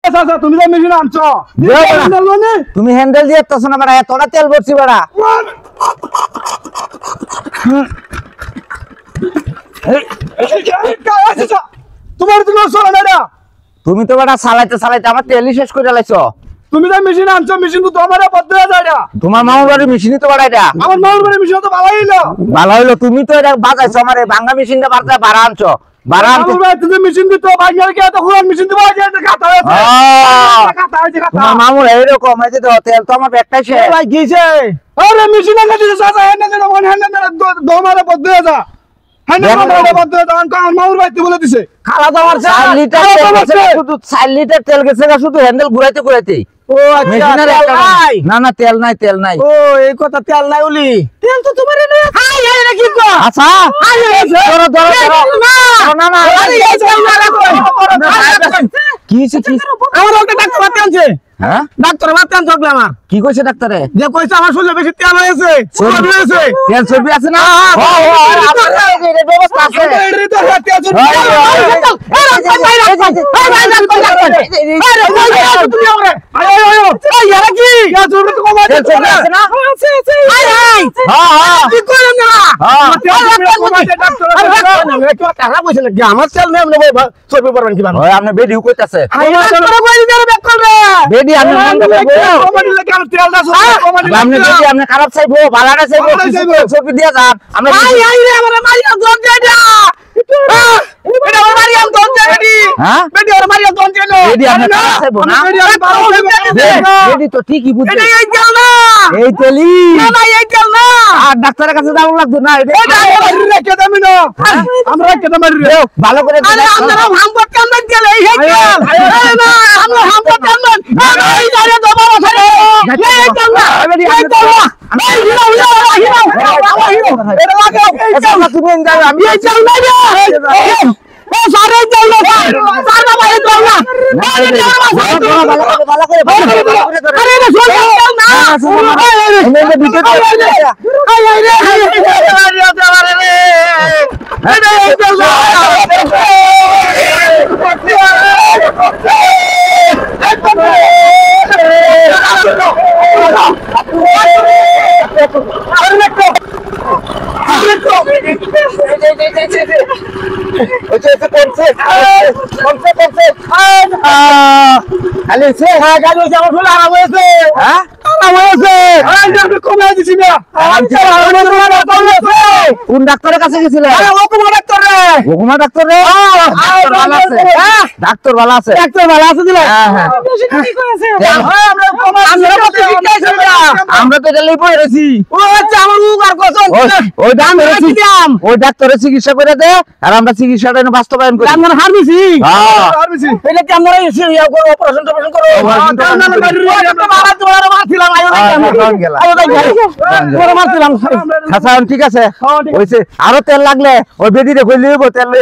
আচ্ছা তুমি তো মেশিন আনছো তুমি হ্যান্ডেল দিয়ে এতছ না বাড়া এতটা তেল ভরছি বাড়া তোমার তো চলে না এটা তুমি তো বাড়া চালাইতে চালাইতে আমার তেলই শেষ করে লাইছো তুমি তো মেশিন আনছো মেশিন তো তোমার বদ্ধ হয়ে যায় এটা তোমার মামার বাড়ির মেশিনই তো বাড়া এটা আমার মামার বাড়ির মেশিন তো ভালোই হলো ভালো হইলো তুমি তো এটা বাজাইছো আমারে ভাঙা মেশিনটা বাজায় ভাড়া আনছো ভাড়া আনতে তুমি মেশিন দিতে ভাঙার কি এত পুরান মেশিন দিবা যে এটা কাটা হয়েছে কাটা হয়েছে তোমার মামুর এইরকম এই যে তেল তো আমার ব্যাগটাই শেষ ভাই গিয়েছে আরে মেশিন এনে দিতে চাচা এনে দিতে মন এনে দিতে দমারে বদ্ধ হয়ে যা হ্যান্ডেল বদ্ধ হয়ে যা কারণ মামুর ভাই বলে দিছে খালা তো আমার 4 লিটার তেল গেছে শুধু 4 লিটার তেল গেছে শুধু হ্যান্ডেল ঘুরাইতে ঘুরাইতে ও আচ্ছা না না তেল নাই ও এই কথা তেল নাই ওলি তেল তো তোমার এনে হাই হাই রে কি কো আচ্ছা ধরো না না আরে এই তেল না রাখো কি আমার ওকে ডাক্তার বাতে আনছে হ্যাঁ ডাক্তার বাতে আনছে আমার কি কইছে ডাক্তারে যে কইছে আমার শরীরে বেশি তেল হয়েছে চর্বি হয়েছে তেল চর্বি আছে না এর ব্যবস্থা আছে এর তো তেল চর্বি আমার তেল নেই চর্বি পড়বেন কি আপনি বেডিও কইতাছে বেডি আমি আপনি খারাপ চাইবো ভালো না চাইবো চর্বি দিয়া যান আমরা ডাক্তারের কাছে যাবো লাগতো না ভালো করে কোন ডাক্তারের কাছে গেছিলে ডাক্তার ভালো আছে আমরা তো এটা লিপে রয়েছি ওই ডাক্তারের চিকিৎসা করে দে আর আমরা চিকিৎসাটা বাস্তবায়ন করি ঠিক আছে আরো তেল লাগলে ওই বেদি দেখে তেল লই